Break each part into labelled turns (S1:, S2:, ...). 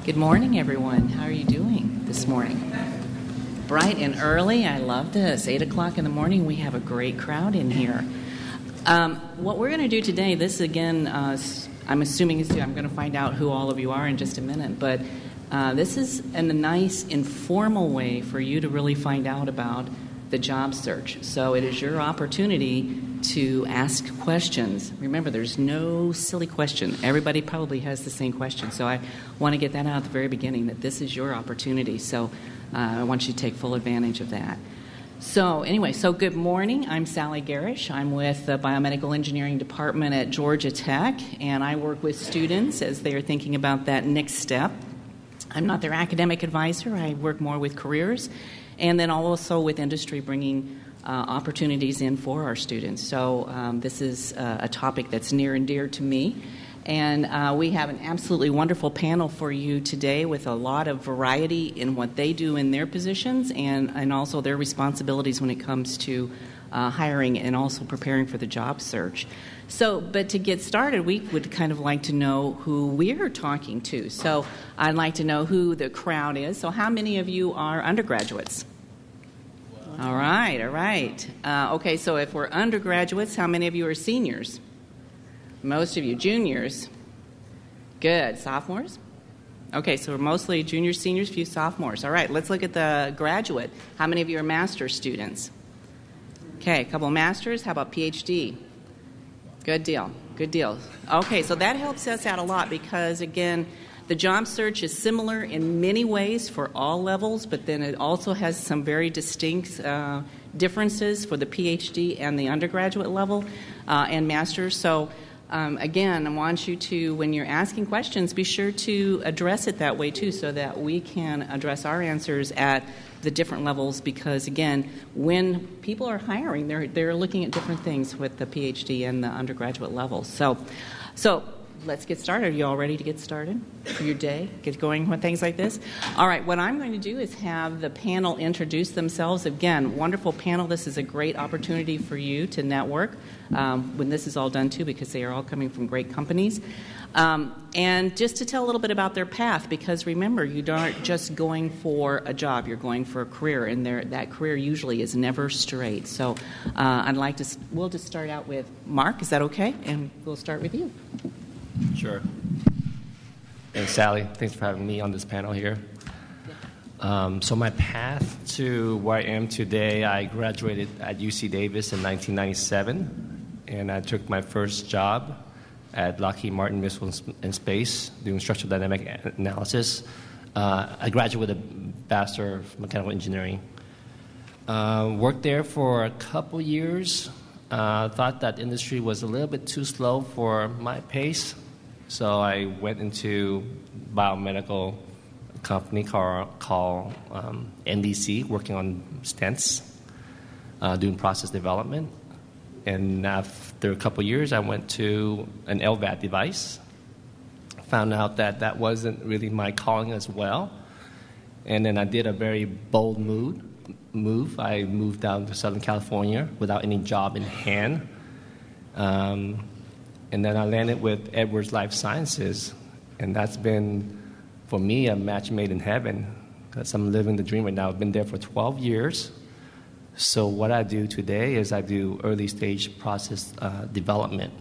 S1: Good morning, everyone. How are you doing this morning? Bright and early. I love this. 8 o'clock in the morning. We have a great crowd in here. What we're going to do today, this again, I'm assuming I'm going to find out who all of you are in just a minute, but this is a nice informal way for you to really find out about the job search. So it is your opportunity to ask questions. Remember, there's no silly question. Everybody probably has the same question. So I want to get that out at the very beginning, that this is your opportunity. So I want you to take full advantage of that. So anyway, good morning. I'm Sally Garish. I'm with the Biomedical Engineering Department at Georgia Tech, and I work with students as they are thinking about that next step. I'm not their academic advisor. I work more with careers, and then also with industry, bringing opportunities in for our students. So this is a topic that's near and dear to me. And we have an absolutely wonderful panel for you today with a lot of variety in what they do in their positions and also their responsibilities when it comes to hiring and also preparing for the job search. But to get started, we would kind of like to know who we're talking to. So I'd like to know who the crowd is. So how many of you are undergraduates? All right. Okay, so if we're undergraduates, how many of you are seniors? Most of you. Juniors? Good. Sophomores? Okay, so we're mostly juniors, seniors, few sophomores. All right, let's look at the graduate. How many of you are master's students? Okay, a couple of masters. How about PhD? Good deal. Okay, so that helps us out a lot because, again, the job search is similar in many ways for all levels, but then it also has some very distinct differences for the PhD and the undergraduate level and master's. So, again, I want you to, when you're asking questions, be sure to address it that way, too, so that we can address our answers at the different levels because, again, when people are hiring, they're looking at different things with the PhD and the undergraduate level. So let's get started. Are you all ready to get started for your day? Get going with things like this? All right, what I'm going to do is have the panel introduce themselves. Again, wonderful panel. This is a great opportunity for you to network when this is all done, too, because they are all coming from great companies. And just to tell a little bit about their path, because remember, you aren't just going for a job. You're going for a career, and that career usually is never straight. So we'll just start out with Mark. Is that okay? And we'll start with you.
S2: Sure. Thanks, Sally. Thanks for having me on this panel here. So my path to where I am today, I graduated at UC Davis in 1997, and I took my first job at Lockheed Martin Missile and Space doing structural dynamic analysis. I graduated with a Bachelor of Mechanical Engineering. Worked there for a couple years. Thought that industry was a little bit too slow for my pace, so I went into biomedical company called NDC, working on stents, doing process development. And after a couple years, I went to an LVAD device. Found out that wasn't really my calling as well. And then I did a very bold move. I moved down to Southern California without any job in hand. And then I landed with Edwards Life Sciences. And that's been, for me, a match made in heaven because I'm living the dream right now. I've been there for 12 years. So what I do today is I do early stage process development.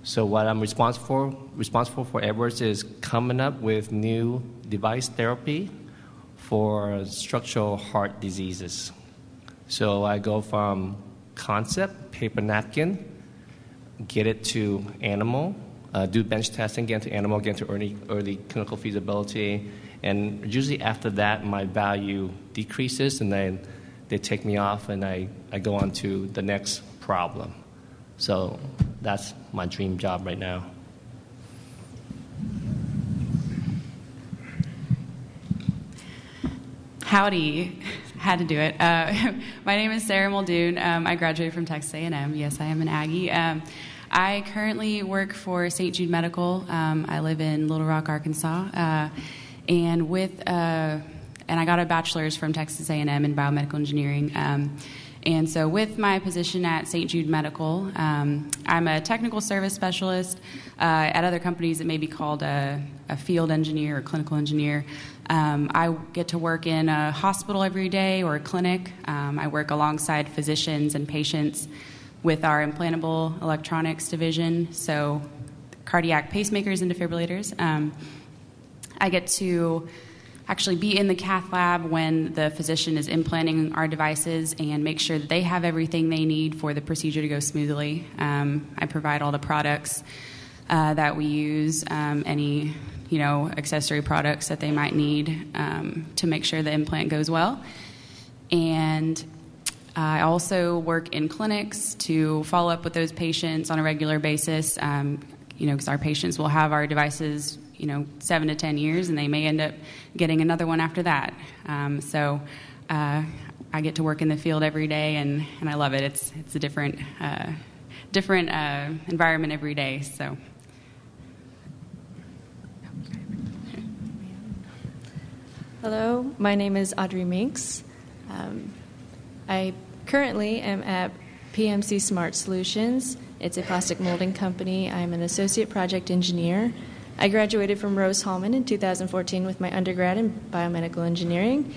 S2: So what I'm responsible for Edwards is coming up with new device therapy for structural heart diseases. So I go from concept, paper napkin, get it to animal, do bench testing, get into animal, get into early clinical feasibility, and usually after that my value decreases and then they take me off and I go on to the next problem. So that's my dream job right now.
S3: Howdy. Had to do it. My name is Sarah Muldoon. I graduated from Texas A&M. Yes, I am an Aggie. I currently work for St. Jude Medical. I live in Little Rock, Arkansas. And I got a bachelor's from Texas A&M in biomedical engineering. And so with my position at St. Jude Medical, I'm a technical service specialist. At other companies, it may be called a field engineer or clinical engineer. I get to work in a hospital every day or a clinic. I work alongside physicians and patients with our implantable electronics division, so cardiac pacemakers and defibrillators. I get to actually be in the cath lab when the physician is implanting our devices and make sure that they have everything they need for the procedure to go smoothly. I provide all the products that we use, any accessory products that they might need to make sure the implant goes well. And I also work in clinics to follow up with those patients on a regular basis, because our patients will have our devices 7 to 10 years, and they may end up getting another one after that. So I get to work in the field every day, and I love it. It's a different environment every day. So.
S4: Hello, my name is Audrey Minks. I currently am at PMC Smart Solutions. It's a plastic molding company. I'm an associate project engineer. I graduated from Rose-Hulman in 2014 with my undergrad in biomedical engineering.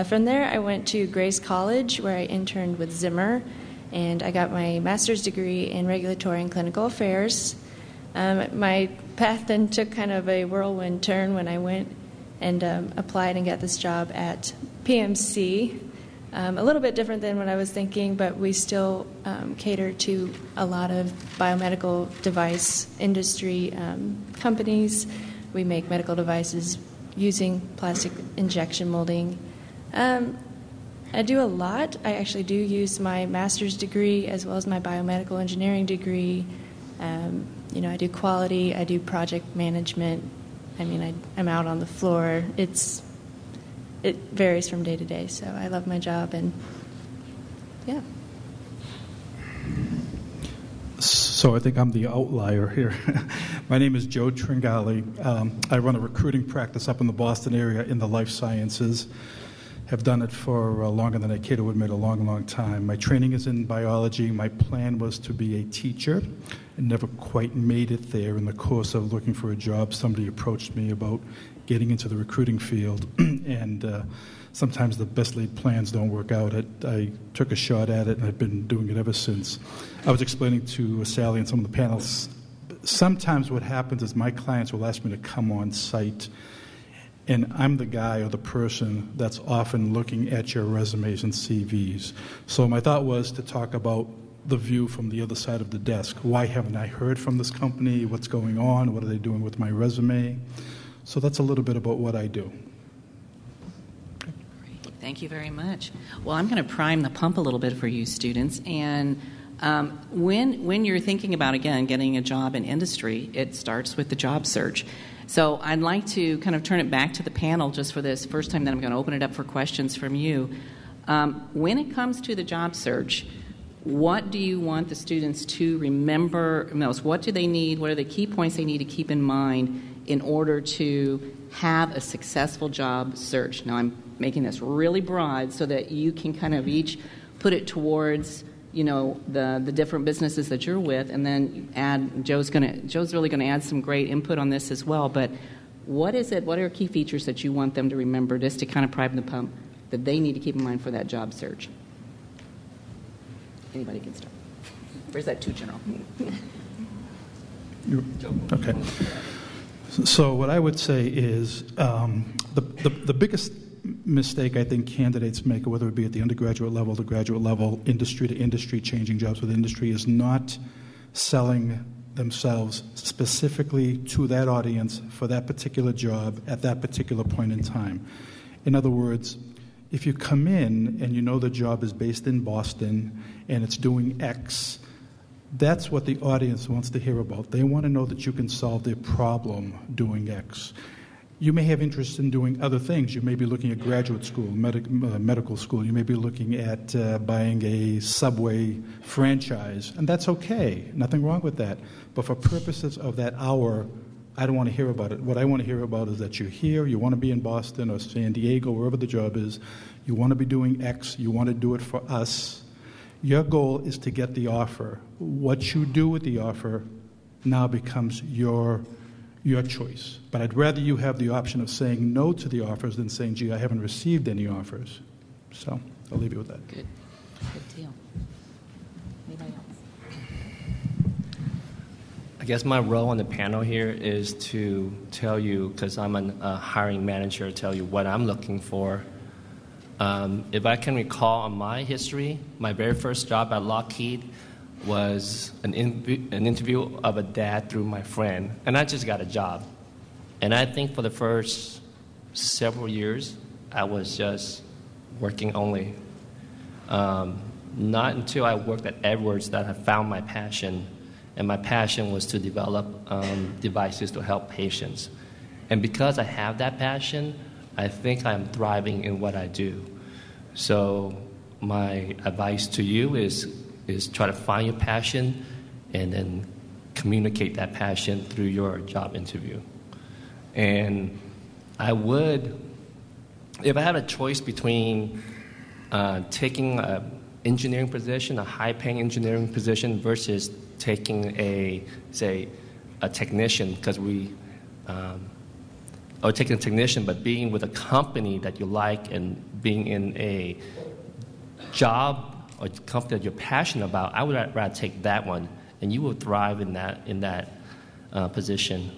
S4: From there, I went to Grace College, where I interned with Zimmer, and I got my master's degree in regulatory and clinical affairs. My path then took kind of a whirlwind turn when I went and applied and got this job at PMC. A little bit different than what I was thinking, but we still cater to a lot of biomedical device industry companies. We make medical devices using plastic injection molding. I do a lot. I actually do use my master's degree as well as my biomedical engineering degree. I do quality, I do project management. I'm out on the floor. It varies from day to day, so I love my job, and yeah.
S5: So I think I'm the outlier here. My name is Joe Tringali. I run a recruiting practice up in the Boston area in the life sciences. Have done it for longer than I care to admit, a long, long time. My training is in biology. My plan was to be a teacher and never quite made it there. In the course of looking for a job, somebody approached me about getting into the recruiting field, and sometimes the best laid plans don't work out. I took a shot at it, and I've been doing it ever since. I was explaining to Sally and some of the panels, sometimes what happens is my clients will ask me to come on site, and I'm the guy or the person that's often looking at your resumes and CVs. So my thought was to talk about the view from the other side of the desk. Why haven't I heard from this company? What's going on? What are they doing with my resume? So that's a little bit about what I do.
S1: Great. Thank you very much. Well, I'm going to prime the pump a little bit for you students. And when you're thinking about, again, getting a job in industry, it starts with the job search. So I'd like to kind of turn it back to the panel just for this first time, then I'm going to open it up for questions from you. When it comes to the job search, what do you want the students to remember most? What do they need? What are the key points they need to keep in mind in order to have a successful job search? Now, I'm making this really broad so that you can kind of each put it towards, the different businesses that you're with, and then add. Joe's really going to add some great input on this as well. But what is it? What are key features that you want them to remember, just to kind of prime the pump, that they need to keep in mind for that job search? Anybody can start. Or is that too general?
S5: Okay. So what I would say is the biggest mistake I think candidates make, whether it be at the undergraduate level, the graduate level, industry to industry, changing jobs with industry, is not selling themselves specifically to that audience for that particular job at that particular point in time. In other words, if you come in and you know the job is based in Boston and it's doing X, that's what the audience wants to hear about. They want to know that you can solve their problem doing X. You may have interest in doing other things. You may be looking at graduate school, medical school. You may be looking at buying a Subway franchise, and that's okay. Nothing wrong with that. But for purposes of that hour, I don't want to hear about it. What I want to hear about is that you're here, you want to be in Boston or San Diego, wherever the job is. You want to be doing X. You want to do it for us. Your goal is to get the offer. What you do with the offer now becomes your choice. But I'd rather you have the option of saying no to the offers than saying, gee, I haven't received any offers. So I'll leave you with that.
S1: Good deal. Anybody else?
S2: I guess my role on the panel here is to tell you, because I'm a hiring manager, tell you what I'm looking for. If I can recall on my history, my very first job at Lockheed was an interview of a dad through my friend, and I just got a job. And I think for the first several years, I was just working only. Not until I worked at Edwards that I found my passion, and my passion was to develop devices to help patients. And because I have that passion, I think I'm thriving in what I do. So my advice to you is try to find your passion and then communicate that passion through your job interview. And I would, if I had a choice between taking an engineering position, a high-paying engineering position, versus taking a technician, or taking a technician, but being with a company that you like and being in a job or company that you're passionate about, I would rather take that one, and you will thrive in that position.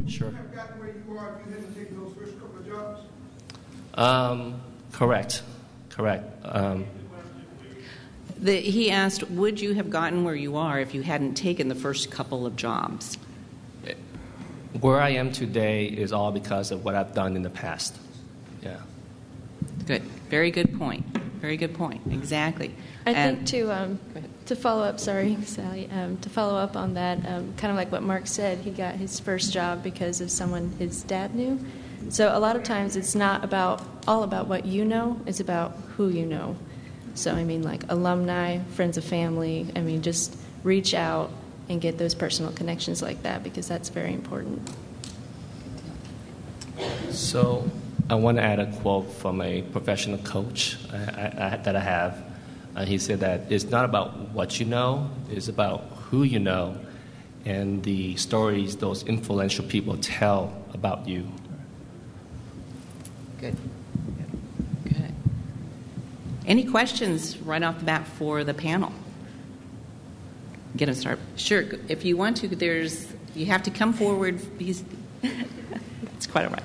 S2: Sure.
S6: Would you have gotten where you are if you hadn't taken those first couple of jobs?
S2: Correct.
S1: He asked, would you have gotten where you are if you hadn't taken the first couple of jobs?
S2: Where I am today is all because of what I've done in the past. Yeah.
S1: Good. Very good point. Very good point. Exactly.
S4: I think to follow up, sorry, Sally, to follow up on that, kind of like what Mark said, he got his first job because of someone his dad knew. So a lot of times it's not all about what you know, it's about who you know. So, I mean, like alumni, friends of family, I mean, just reach out and get those personal connections like that, because that's very important.
S2: So I want to add a quote from a professional coach that I have. He said that it's not about what you know, it's about who you know and the stories those influential people tell about you.
S1: Good. Any questions right off the bat for the panel? Get them started. Sure. If you want to, you have to come forward. It's quite all right.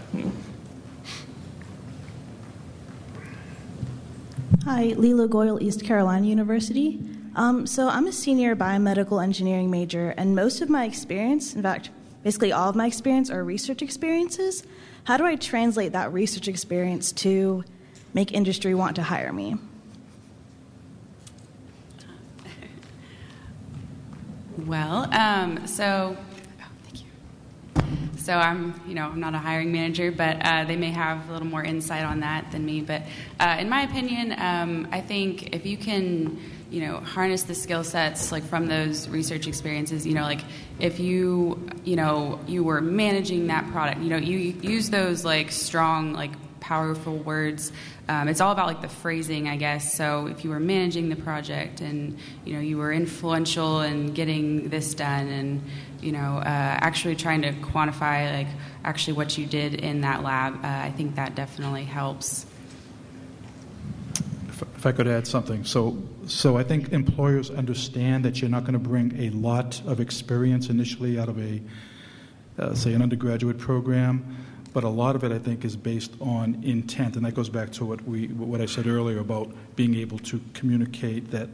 S7: Hi, Leela Goyle, East Carolina University. So I'm a senior biomedical engineering major, and most of my experience, in fact, basically all of my experience, are research experiences. How do I translate that research experience to make industry want to hire me?
S3: Well, thank you. So I'm not a hiring manager, but they may have a little more insight on that than me. But in my opinion, I think if you can, harness the skill sets like from those research experiences, like if you were managing that product, you use those like strong, like powerful words. It's all about like the phrasing, I guess. So if you were managing the project and you were influential in getting this done, and actually trying to quantify like actually what you did in that lab, I think that definitely helps.
S5: If I could add something, so I think employers understand that you're not going to bring a lot of experience initially out of say an undergraduate program. But a lot of it, I think, is based on intent, and that goes back to what I said earlier about being able to communicate that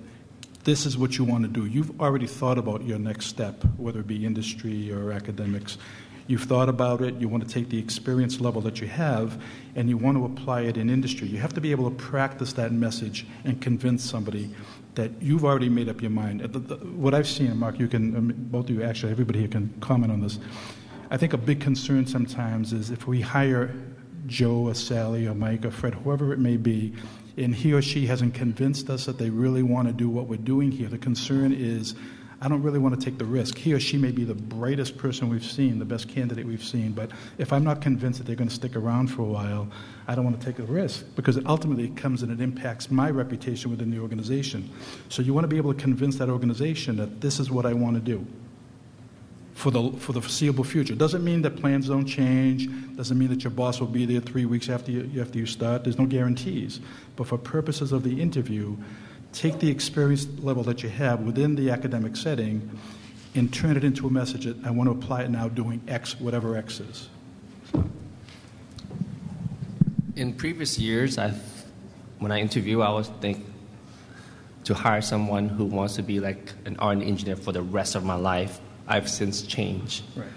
S5: this is what you want to do. You've already thought about your next step, whether it be industry or academics. You've thought about it. You want to take the experience level that you have, and you want to apply it in industry. You have to be able to practice that message and convince somebody that you've already made up your mind. What I've seen, and Mark, you can, both of you, actually, everybody here can comment on this. I think a big concern sometimes is if we hire Joe or Sally or Mike or Fred, whoever it may be, and he or she hasn't convinced us that they really want to do what we're doing here, the concern is, I don't really want to take the risk. He or she may be the brightest person we've seen, the best candidate we've seen, but if I'm not convinced that they're going to stick around for a while, I don't want to take a risk, because it ultimately comes and it impacts my reputation within the organization. So you want to be able to convince that organization that this is what I want to do for the foreseeable future. Doesn't mean that plans don't change. Doesn't mean that your boss will be there 3 weeks after you start. There's no guarantees. But for purposes of the interview, take the experience level that you have within the academic setting and turn it into a message that I want to apply it now doing X, whatever X is. So.
S2: In previous years, when I interview, I always think to hire someone who wants to be like an R&D engineer for the rest of my life. I've since changed.
S5: Right.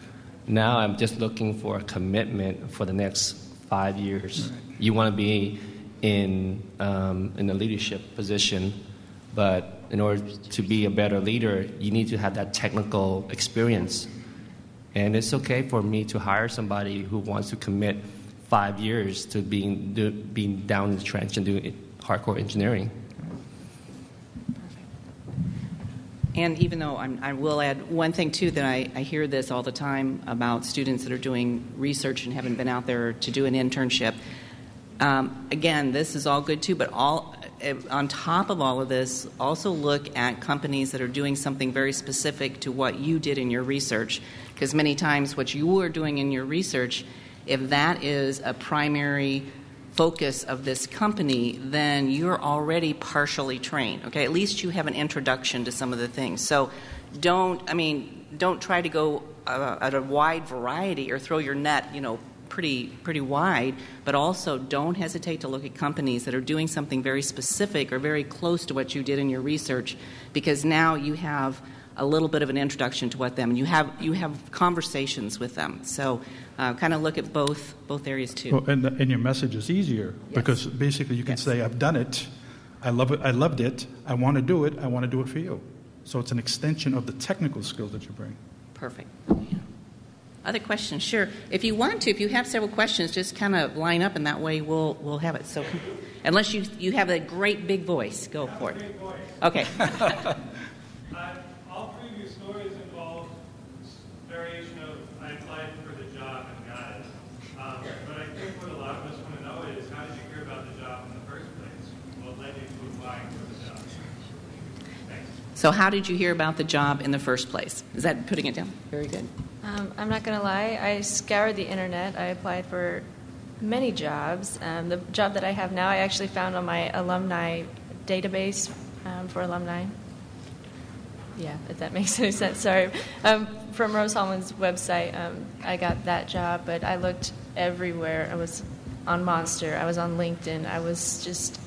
S2: Now I'm just looking for a commitment for the next 5 years. Right. You want to be in a leadership position, but in order to be a better leader, you need to have that technical experience. And it's okay for me to hire somebody who wants to commit 5 years to being down in the trench and doing hardcore engineering.
S1: And even though I will add one thing, too, that I hear this all the time about students that are doing research and haven't been out there to do an internship. Again, this is all good, too, but on top of all of this, also look at companies that are doing something very specific to what you did in your research. Because many times what you are doing in your research, if that is a primary focus of this company, then you're already partially trained. Okay, at least you have an introduction to some of the things. So don't try to go at a wide variety or throw your net, pretty wide, but also don't hesitate to look at companies that are doing something very specific or very close to what you did in your research, because now you have a little bit of an introduction to what them, and you have conversations with them. So kind of look at both areas too.
S5: Well, and your message is easier, yes, because basically you can say, I've done it, I love it, I loved it, I want to do it for you. So it's an extension of the technical skills that you bring.
S1: Perfect. Yeah. Other questions? Sure. If you want to, if you have several questions, just kind of line up, and that way we'll have it. So unless you have a great big voice, go for it. Okay.
S8: All previous stories involve variation of I applied for the job and got it. But I think what a lot of us want to know is, how did you hear about the job in the first place? What led you to applying for the job? Thanks.
S1: So how did you hear about the job in the first place? Is that putting it down? Very good.
S4: I'm not going to lie. I scoured the internet. I applied for many jobs. The job that I have now, I actually found on my alumni database for alumni. Yeah, if that makes any sense. Sorry. From Rose Hallman's website, I got that job, but I looked everywhere. I was on Monster. I was on LinkedIn. I was just,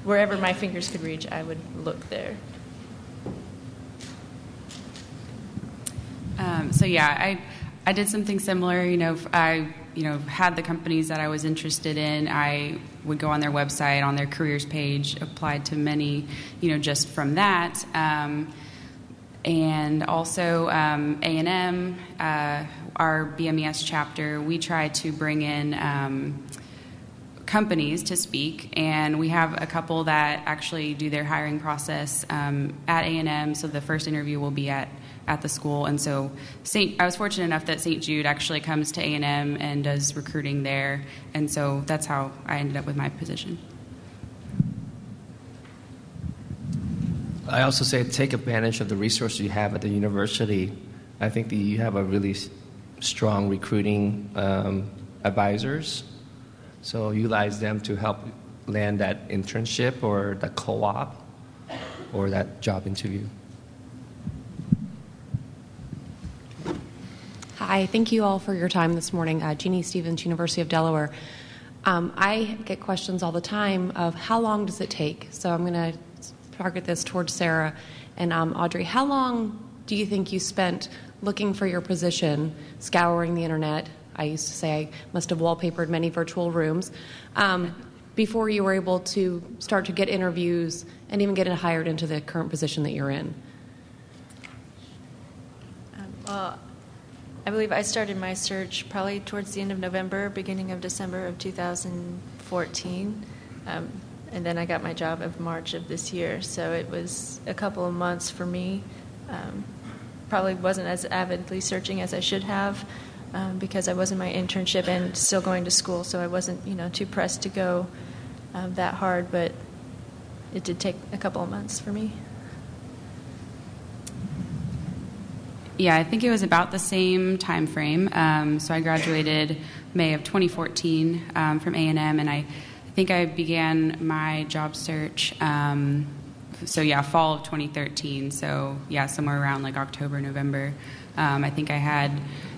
S4: wherever my fingers could reach, I would look there.
S3: I did something similar. I had the companies that I was interested in. I would go on their website, on their careers page, applied to many, just from that. And also A&M, our BMES chapter, we try to bring in companies to speak, and we have a couple that actually do their hiring process at A&M, so the first interview will be at the school. And so I was fortunate enough that St. Jude actually comes to A&M and does recruiting there, and so that's how I ended up with my position.
S2: I also say take advantage of the resources you have at the university. I think that you have a really strong recruiting advisors, so utilize them to help land that internship or the co-op or that job interview.
S9: Hi, thank you all for your time this morning. Jeannie Stevens, University of Delaware. I get questions all the time of how long does it take? So I'm going to target this towards Sarah and Audrey. How long do you think you spent looking for your position, scouring the internet? I used to say I must have wallpapered many virtual rooms before you were able to start to get interviews and even get hired into the current position that you're in?
S4: Well, I believe I started my search probably towards the end of November, beginning of December of 2014. And then I got my job of March of this year. So it was a couple of months for me. Probably wasn't as avidly searching as I should have because I was in my internship and still going to school, so I wasn't, too pressed to go that hard, but it did take a couple of months for me.
S3: Yeah, I think it was about the same time frame. So I graduated May of 2014 from A&M, and I think I began my job search, fall of 2013. So, somewhere around like October, November. I think I had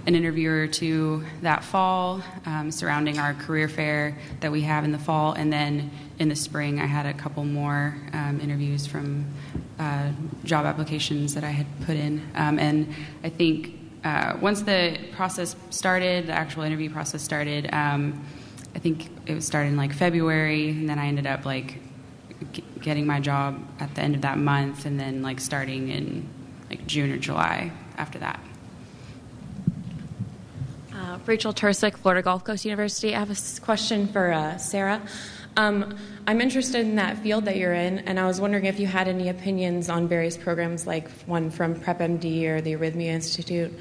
S3: an interview or two that fall surrounding our career fair that we have in the fall, and then in the spring I had a couple more interviews from job applications that I had put in. And I think once the process started, the actual interview process started, I think it was started in like February, and then I ended up like getting my job at the end of that month, and then like starting in like June or July after that.
S9: Rachel Tursick, Florida Gulf Coast University. I have a question for Sarah. I'm interested in that field that you're in, and I was wondering if you had any opinions on various programs like one from PrepMD or the Arrhythmia Institute,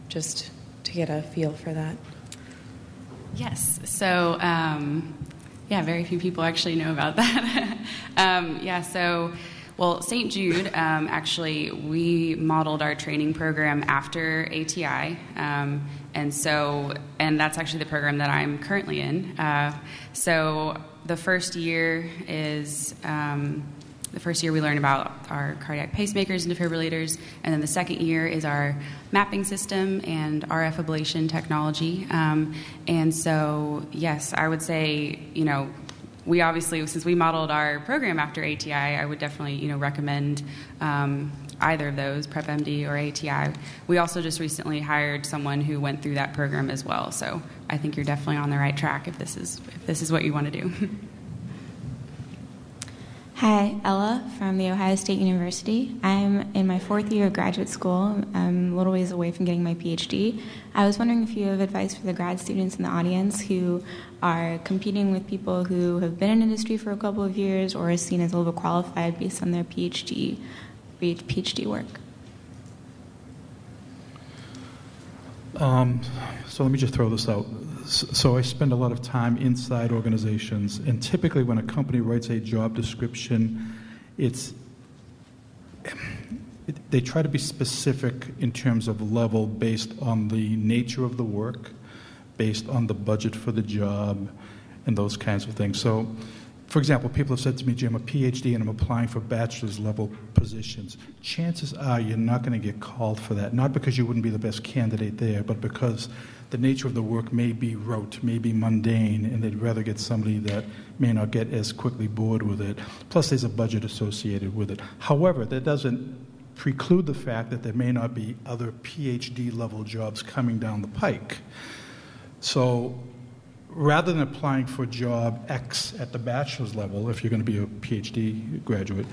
S9: just to get a feel for that.
S3: Yes. So, very few people actually know about that. Well, St. Jude, actually, we modeled our training program after ATI, and that's actually the program that I'm currently in. So the first year is we learn about our cardiac pacemakers and defibrillators, and then the second year is our mapping system and RF ablation technology. And so, yes, I would say, we obviously, since we modeled our program after ATI, I would definitely, recommend either of those, PrepMD or ATI. We also just recently hired someone who went through that program as well. So I think you're definitely on the right track if this is what you want to do.
S10: Hi, Ella from The Ohio State University. I'm in my fourth year of graduate school. I'm a little ways away from getting my PhD. I was wondering if you have advice for the grad students in the audience who are competing with people who have been in industry for a couple of years or are seen as overqualified based on their PhD work.
S5: So let me just throw this out. So I spend a lot of time inside organizations, and typically when a company writes a job description, they try to be specific in terms of level based on the nature of the work, based on the budget for the job, and those kinds of things. So, for example, people have said to me, Jim, I'm a PhD and I'm applying for bachelor's level positions. Chances are you're not going to get called for that, not because you wouldn't be the best candidate there, but because the nature of the work may be rote, may be mundane, and they'd rather get somebody that may not get as quickly bored with it. Plus, there's a budget associated with it. However, that doesn't preclude the fact that there may not be other PhD-level jobs coming down the pike. So rather than applying for job X at the bachelor's level, if you're going to be a PhD graduate,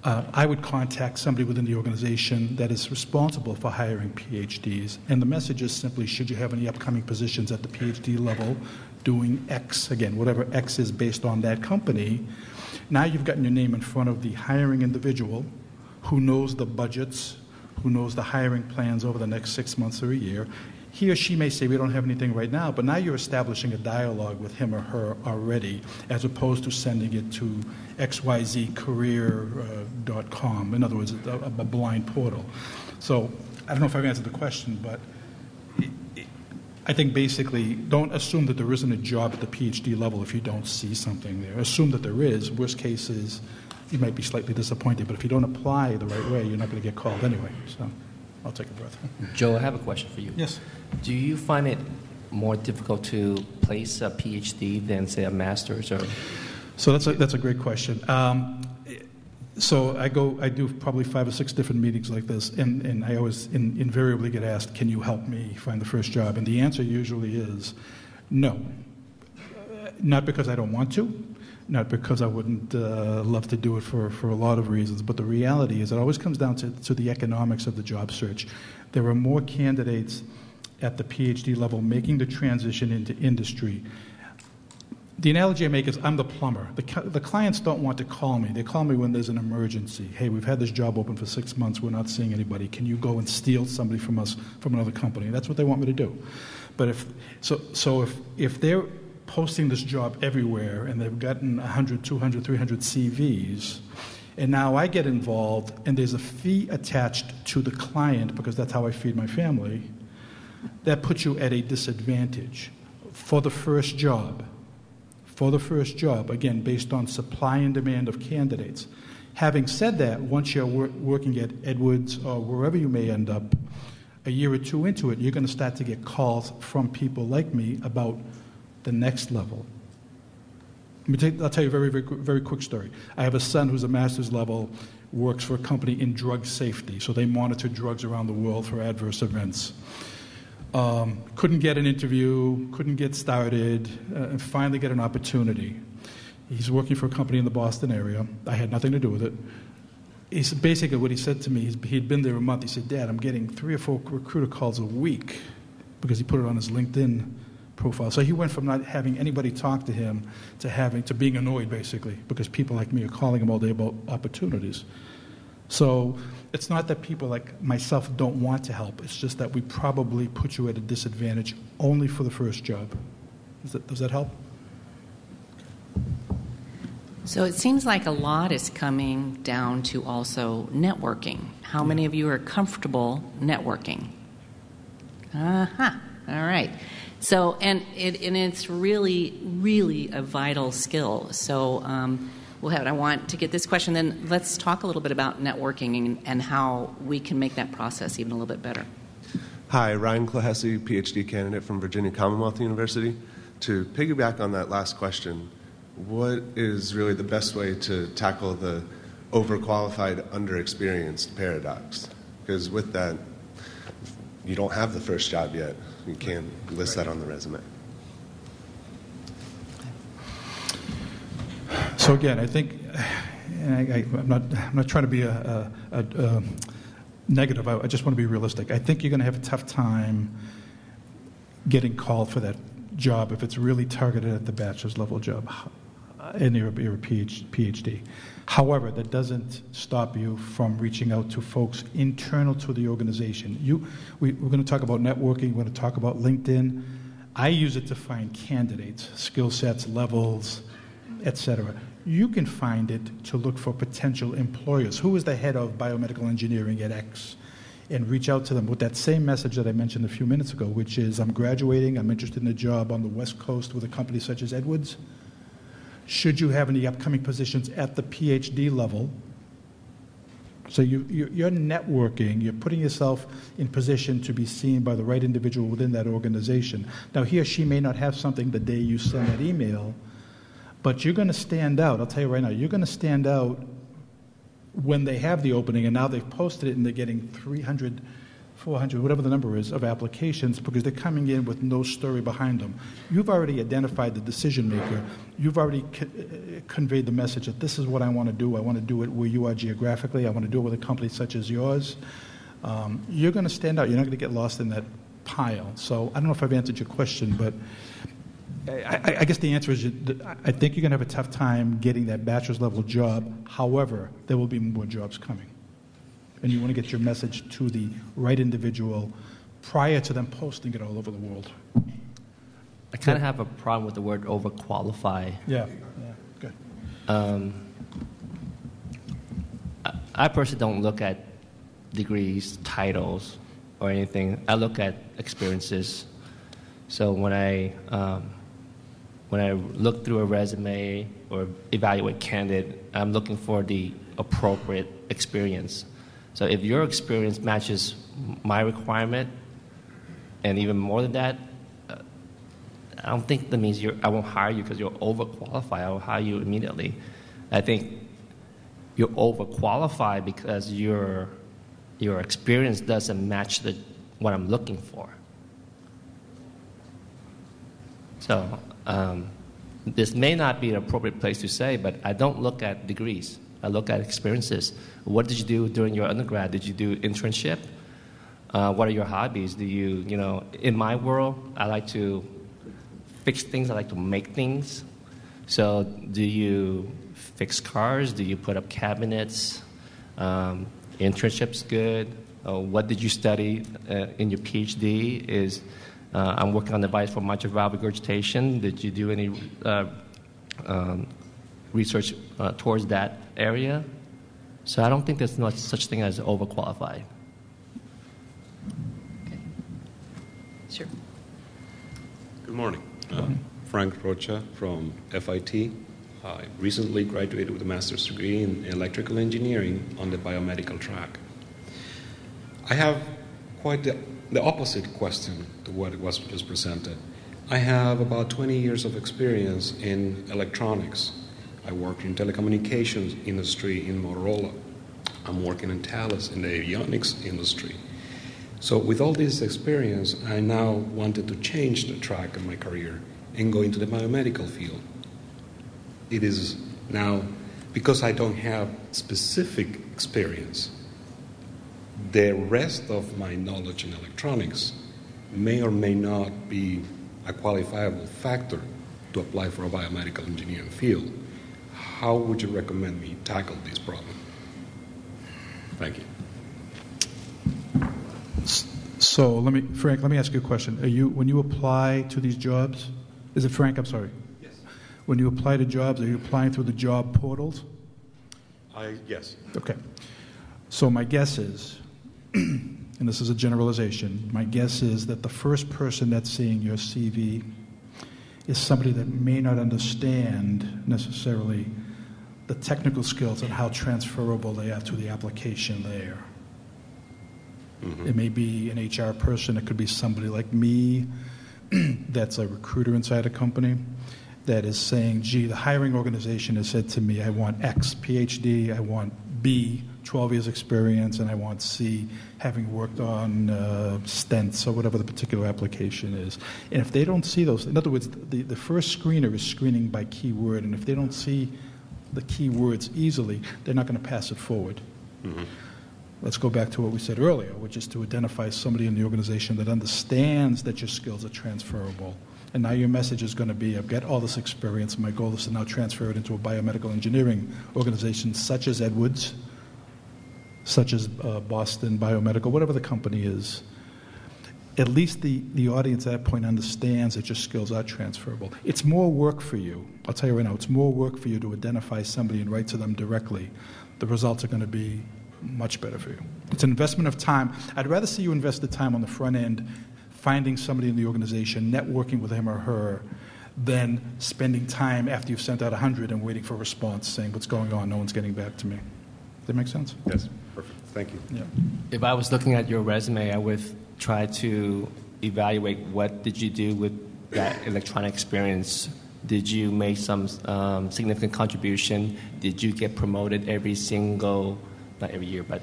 S5: I would contact somebody within the organization that is responsible for hiring PhDs. And the message is simply, should you have any upcoming positions at the PhD level doing X, again, whatever X is based on that company, now you've gotten your name in front of the hiring individual who knows the budgets, who knows the hiring plans over the next 6 months or a year. He or she may say, we don't have anything right now, but now you're establishing a dialogue with him or her already, as opposed to sending it to xyzcareer.com. In other words, a blind portal. So I don't know if I've answered the question, but I think basically don't assume that there isn't a job at the PhD level if you don't see something there. Assume that there is. Worst case is you might be slightly disappointed, but if you don't apply the right way, you're not going to get called anyway. So I'll take a breath.
S2: Joe, I have a question for you.
S5: Yes.
S2: Do you find it more difficult to place a PhD than, say, a master's? Or?
S5: So that's a great question. So I do probably 5 or 6 different meetings like this, and I always invariably get asked, can you help me find the first job? And the answer usually is no. Not because I don't want to, not because I wouldn't love to do it for a lot of reasons, but the reality is it always comes down to the economics of the job search. There are more candidates at the PhD level making the transition into industry. The analogy I make is I'm the plumber. The clients don't want to call me. They call me when there's an emergency. Hey, we've had this job open for 6 months. We're not seeing anybody. Can you go and steal somebody from us from another company? That's what they want me to do. But if they're posting this job everywhere and they've gotten 100, 200, 300 CVs, and now I get involved and there's a fee attached to the client because that's how I feed my family, that puts you at a disadvantage for the first job. For the first job, again, based on supply and demand of candidates. Having said that, once you're working at Edwards or wherever you may end up, a year or two into it, you're going to start to get calls from people like me about the next level. I'll tell you a very, very, very quick story. I have a son who's a master's level, works for a company in drug safety, so they monitor drugs around the world for adverse events. Couldn't get an interview, couldn't get started, and finally get an opportunity. He's working for a company in the Boston area. I had nothing to do with it. Basically what he said to me, he'd been there a month. He said, Dad, I'm getting 3 or 4 recruiter calls a week, because he put it on his LinkedIn profile. So he went from not having anybody talk to him to being annoyed, basically, because people like me are calling him all day about opportunities. So it's not that people like myself don't want to help. It's just that we probably put you at a disadvantage only for the first job. Does that help?
S1: So it seems like a lot is coming down to also networking. How many of you are comfortable networking? Uh-huh. All right. So, and it's really, really a vital skill. So, I want to get this question, then let's talk a little bit about networking and how we can make that process even a little bit better.
S11: Hi, Ryan Klahesi, PhD candidate from Virginia Commonwealth University. To piggyback on that last question, what is really the best way to tackle the overqualified, underexperienced paradox? Because with that, you don't have the first job yet. You can't list that on the resume.
S5: So again, I think, and I'm not trying to be a negative. I just want to be realistic. I think you're going to have a tough time getting called for that job if it's really targeted at the bachelor's level job and you're a PhD. However, that doesn't stop you from reaching out to folks internal to the organization. We're going to talk about networking. We're going to talk about LinkedIn. I use it to find candidates, skill sets, levels, etc. You can find it to look for potential employers. Who is the head of biomedical engineering at X? And reach out to them with that same message that I mentioned a few minutes ago, which is I'm graduating, I'm interested in a job on the West Coast with a company such as Edwards. Should you have any upcoming positions at the PhD level? So you're networking, you're putting yourself in position to be seen by the right individual within that organization. Now, he or she may not have something the day you send that email, but you're going to stand out. I'll tell you right now, you're going to stand out when they have the opening, and now they've posted it and they're getting 300, 400, whatever the number is, of applications because they're coming in with no story behind them. You've already identified the decision maker. You've already conveyed the message that this is what I want to do. I want to do it where you are geographically. I want to do it with a company such as yours. You're going to stand out. You're not going to get lost in that pile. So I don't know if I've answered your question, but I guess the answer is I think you're going to have a tough time getting that bachelor's level job. However, there will be more jobs coming. And you want to get your message to the right individual prior to them posting it all over the world.
S2: I kind of have a problem with the word overqualified.
S5: Yeah, good.
S2: I personally don't look at degrees, titles, or anything. I look at experiences. So when I look through a resume or evaluate candidate, I'm looking for the appropriate experience. So if your experience matches my requirement, and even more than that, I don't think that means I won't hire you because you're overqualified. I will hire you immediately. I think you're overqualified because your experience doesn't match what I'm looking for. So this may not be an appropriate place to say, but I don't look at degrees. I look at experiences. What did you do during your undergrad? Did you do internship? What are your hobbies? Do you in my world, I like to fix things. I like to make things. So do you fix cars? Do you put up cabinets? Internships good? What did you study in your PhD? I'm working on a device for mitral valve regurgitation. Did you do any research towards that area? So I don't think there's no such thing as overqualified.
S1: Okay. Sure.
S12: Good morning. Frank Rocha from FIT. I recently graduated with a master's degree in electrical engineering on the biomedical track. I have quite the opposite question to what was just presented. I have about 20 years of experience in electronics. I worked in telecommunications industry in Motorola. I'm working in Thales in the avionics industry. So with all this experience, I now wanted to change the track of my career and go into the biomedical field. It is now, because I don't have specific experience, the rest of my knowledge in electronics may or may not be a qualifiable factor to apply for a biomedical engineering field. How would you recommend me tackle this problem? Thank you.
S5: So Frank, let me ask you a question. When you apply to these jobs, is it Frank? I'm sorry.
S12: Yes.
S5: When you apply to jobs, are you applying through the job portals?
S12: Yes.
S5: Okay. So my guess is, and this is a generalization, my guess is that the first person that's seeing your CV is somebody that may not understand necessarily the technical skills and how transferable they are to the application there. Mm-hmm. It may be an HR person. It could be somebody like me that's a recruiter inside a company that is saying, gee, the hiring organization has said to me, I want X, PhD, I want B, 12 years experience, and I want C, having worked on stents or whatever the particular application is. And if they don't see those, in other words, the first screener is screening by keyword, and if they don't see the keywords easily, they're not going to pass it forward. Mm-hmm. Let's go back to what we said earlier, which is to identify somebody in the organization that understands that your skills are transferable. And now your message is going to be, I've got all this experience, and my goal is to now transfer it into a biomedical engineering organization such as Edwards, such as Boston Biomedical, whatever the company is. At least the audience at that point understands that your skills are transferable. It's more work for you. I'll tell you right now, it's more work for you to identify somebody and write to them directly. The results are going to be much better for you. It's an investment of time. I'd rather see you invest the time on the front end, finding somebody in the organization, networking with him or her, than spending time after you've sent out 100 and waiting for a response saying, what's going on? No one's getting back to me. Does that make sense?
S12: Yes, perfect. Thank you.
S5: Yeah.
S2: If I was looking at your resume, I would try to evaluate what did you do with that electronic experience. Did you make some significant contribution? Did you get promoted every single, not every year, but,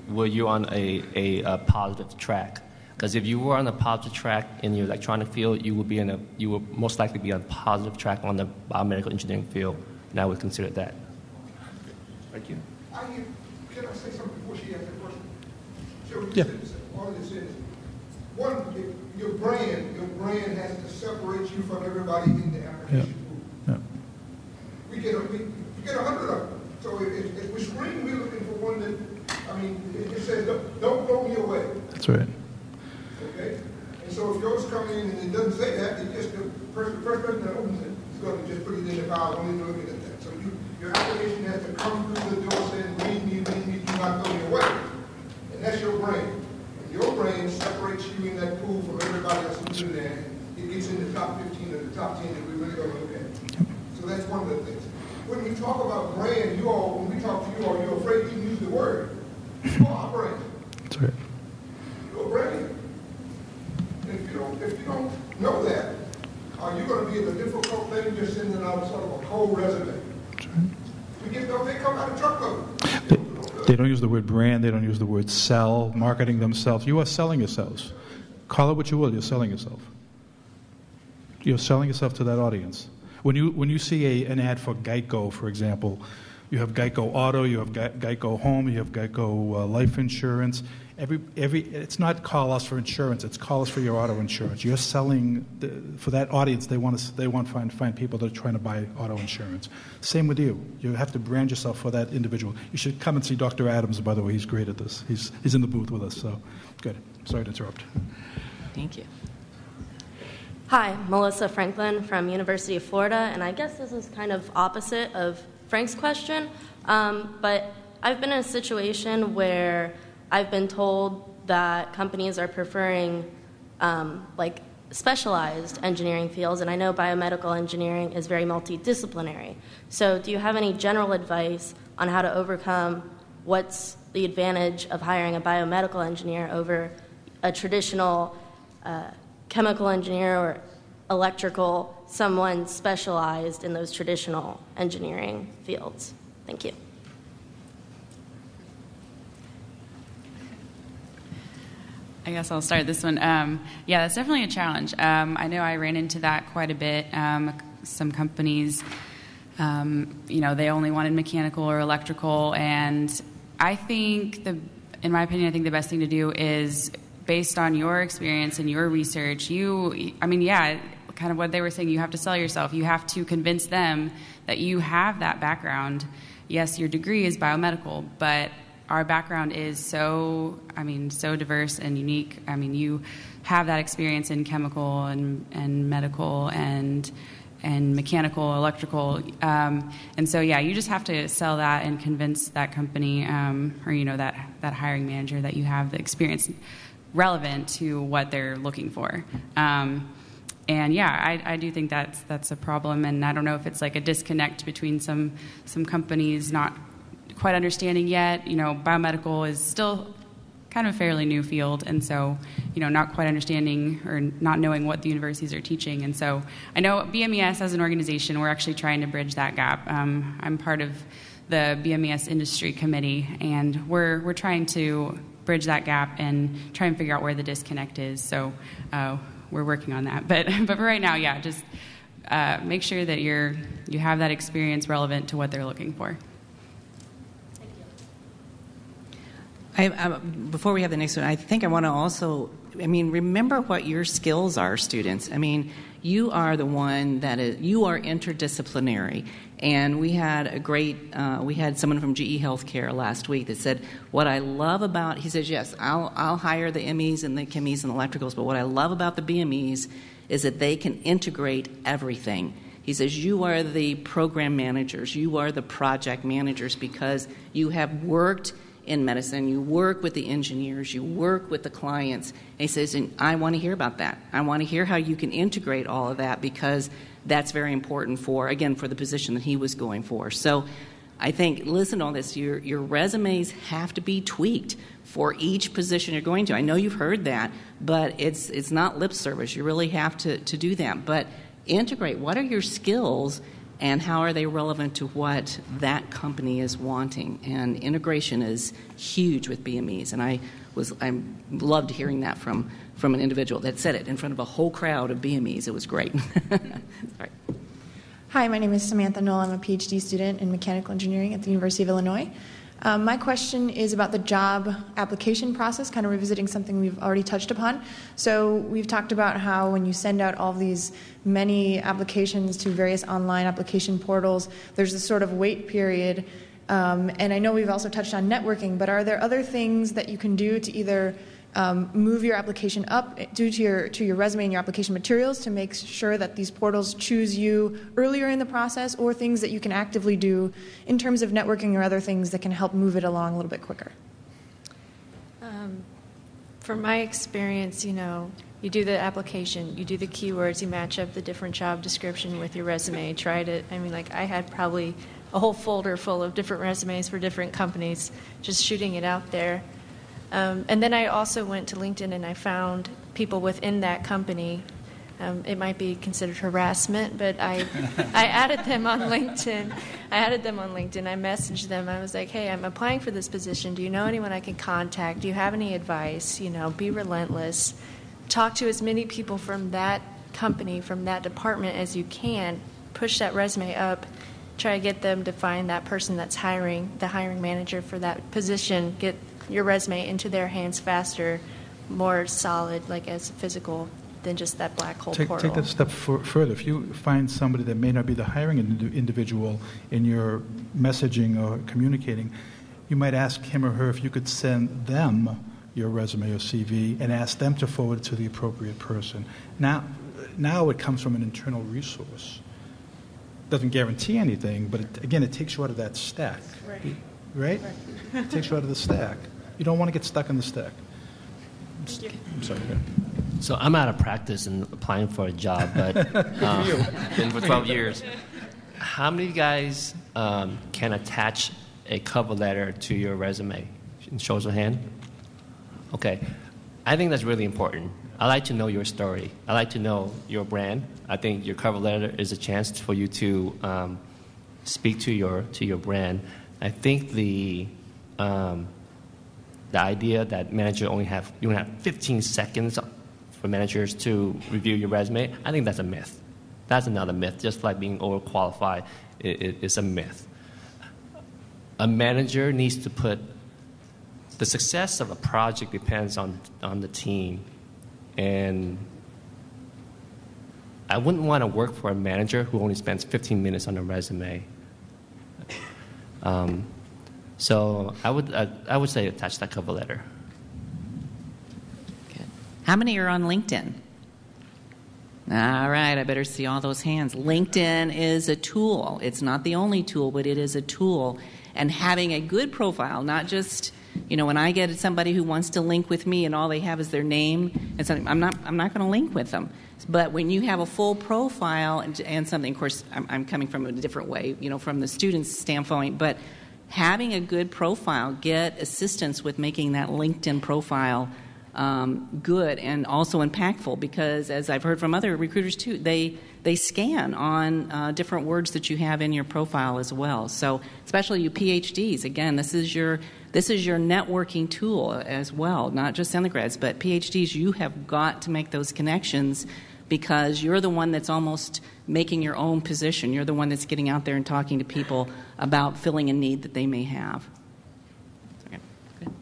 S2: were you on a positive track? Because if you were on a positive track in your electronic field, you would most likely be on a positive track on the biomedical engineering field, and I would consider that.
S12: Thank you.
S6: Can I say something before she asks that question? Sure.
S5: Yeah.
S6: All this is, one, your brand has to separate you from everybody in the application pool.
S5: Yeah.
S6: We get 100 of them. So if we screen, we're looking for one that, it says, don't blow me away.
S5: That's right.
S6: Okay? And so if yours come in and it doesn't say that, it just the first person that opens it is going to just put it in the file, only looking at that. So your application has to come through the door saying, read me, do not throw me away. And that's your brain. And your brain separates you in that pool from everybody else who's in there. It gets in the top 15 or the top 10 that we really going to look at. So that's one of the things. When we talk about brand, when we talk to you all, you're afraid to use the word. You are brand.
S5: That's right.
S6: You're a brand. And if you don't know that, you're going to be in a difficult thing just sending out sort of a cold resume. They come out of truckload.
S5: They don't use the word brand. They don't use the word sell, marketing themselves. You are selling yourselves. Call it what you will. You're selling yourself. You're selling yourself to that audience. When you see an ad for Geico, for example, You have Geico Auto, you have Geico Home, you have Geico Life Insurance. It's not call us for insurance, it's call us for your auto insurance. You're selling, for that audience, they want to find people that are trying to buy auto insurance. Same with you. You have to brand yourself for that individual. You should come and see Dr. Adams, by the way. He's great at this. He's in the booth with us, so good. Sorry to interrupt.
S1: Thank you.
S13: Hi, Melissa Franklin from University of Florida, and I guess this is kind of opposite of Frank's question, but I've been in a situation where I've been told that companies are preferring like specialized engineering fields, and I know biomedical engineering is very multidisciplinary. So do you have any general advice on how to overcome what's the advantage of hiring a biomedical engineer over a traditional chemical engineer or electrical, someone specialized in those traditional engineering fields? Thank you.
S3: I guess I'll start this one. Yeah, that's definitely a challenge. I know I ran into that quite a bit. Some companies, they only wanted mechanical or electrical, and I think in my opinion, I think the best thing to do is, based on your experience and your research, kind of what they were saying, you have to sell yourself. You have to convince them that you have that background. Yes, your degree is biomedical, but our background is so diverse and unique. I mean, you have that experience in chemical and medical and mechanical, electrical. And so, yeah, you just have to sell that and convince that company or, that hiring manager that you have the experience relevant to what they're looking for. And yeah, I do think that's a problem, and I don't know if it's like a disconnect between some companies not quite understanding yet. Biomedical is still kind of a fairly new field, and so, not quite understanding or not knowing what the universities are teaching. And so I know BMES as an organization, we're actually trying to bridge that gap. I'm part of the BMES industry committee, and we're trying to bridge that gap and try and figure out where the disconnect is. So we're working on that. But for right now, yeah, just make sure that you have that experience relevant to what they're looking for.
S1: Before we have the next one, I think I want to also, remember what your skills are, students. You are the one you are interdisciplinary. And we had we had someone from GE Healthcare last week that said, what I love about, he says, yes, I'll hire the MEs and the chemies and the electricals, but what I love about the BMEs is that they can integrate everything. He says, you are the program managers, you are the project managers, because you have worked in medicine, you work with the engineers, you work with the clients. And he says, and I want to hear about that. I want to hear how you can integrate all of that, because that's very important for the position that he was going for. So I think, listen to all this, your resumes have to be tweaked for each position you're going to. I know you've heard that, but it's not lip service. You really have to do that. But integrate, what are your skills and how are they relevant to what that company is wanting? And integration is huge with BMEs, and I loved hearing that from an individual that said it in front of a whole crowd of BMEs. It was great. Sorry.
S14: Hi, my name is Samantha Knoll. I'm a PhD student in mechanical engineering at the University of Illinois. My question is about the job application process, kind of revisiting something we've already touched upon. So we've talked about how when you send out all these many applications to various online application portals, there's this sort of wait period. And I know we've also touched on networking, but are there other things that you can do to either move your application up due to your resume and your application materials to make sure that these portals choose you earlier in the process, or things that you can actively do in terms of networking or other things that can help move it along a little bit quicker?
S4: From my experience, you do the application, you do the keywords, you match up the different job description with your resume, I had probably a whole folder full of different resumes for different companies, just shooting it out there. And then I also went to LinkedIn and I found people within that company. It might be considered harassment, but I added them on LinkedIn. I messaged them. I was like, hey, I'm applying for this position. Do you know anyone I can contact? Do you have any advice? Be relentless. Talk to as many people from that company, from that department as you can. Push that resume up. try to get them to find that person that's hiring, the hiring manager for that position, get your resume into their hands faster, more solid, like as physical than just that black hole portal.
S5: Take that a step further. If you find somebody that may not be the hiring individual in your messaging or communicating, you might ask him or her if you could send them your resume or CV and ask them to forward it to the appropriate person. Now it comes from an internal resource. Doesn't guarantee anything, but it takes you out of that stack. Right? It takes you out of the stack. You don't want to get stuck in the stack. I'm sorry.
S2: So I'm out of practice in applying for a job, but been for 12 years. How many of you guys can attach a cover letter to your resume? Shows of hand. Okay. I think that's really important. I like to know your story. I like to know your brand. I think your cover letter is a chance for you to speak to your brand. I think the idea that you only have 15 seconds for managers to review your resume, I think that's a myth. That's another myth. Just like being overqualified is a myth. A manager needs to put the success of a project depends on the team, and I wouldn't want to work for a manager who only spends 15 minutes on a resume. So I would say attach that cover letter.
S1: Good. How many are on LinkedIn? All right, I better see all those hands. LinkedIn is a tool. It's not the only tool, but it is a tool. And having a good profile, not just, when I get somebody who wants to link with me and all they have is their name, and something, I'm not going to link with them. But when you have a full profile and something, of course, I'm coming from a different way, from the student's standpoint, but having a good profile, get assistance with making that LinkedIn profile good and also impactful, because as I've heard from other recruiters too, they scan on different words that you have in your profile as well. So especially you PhDs, again, this is your networking tool as well, not just undergrads, but PhDs, you have got to make those connections because you're the one that's almost making your own position. You're the one that's getting out there and talking to people about filling a need that they may have. Okay. Good.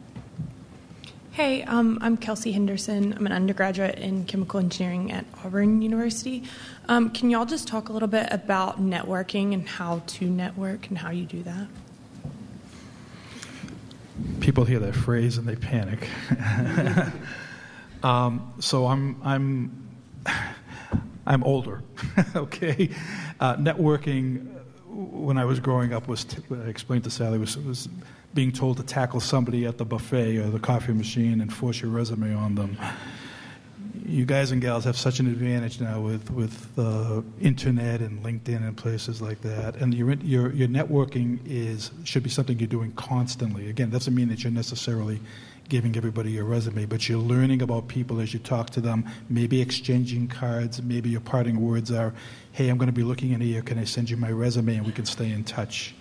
S15: Hey, I'm Kelsey Henderson. I'm an undergraduate in chemical engineering at Auburn University. Can y'all just talk a little bit about networking and how to network and how you do that?
S5: People hear that phrase and they panic. So I'm older, okay? Networking, when I was growing up, I explained to Sally, was being told to tackle somebody at the buffet or the coffee machine and force your resume on them. You guys and gals have such an advantage now with internet and LinkedIn and places like that. And your networking should be something you're doing constantly. Again, doesn't mean that you're necessarily giving everybody your resume, but you're learning about people as you talk to them, maybe exchanging cards, maybe your parting words are, hey, I'm going to be looking in here, can I send you my resume and we can stay in touch.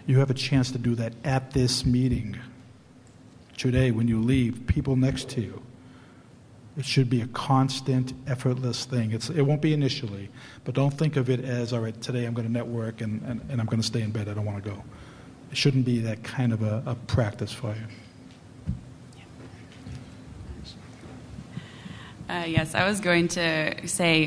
S5: You have a chance to do that at this meeting. Today, when you leave, people next to you. It should be a constant, effortless thing. It won't be initially, but don't think of it as, all right, today I'm going to network and I'm going to stay in bed, I don't want to go. It shouldn't be that kind of a practice for you.
S3: Yes, I was going to say,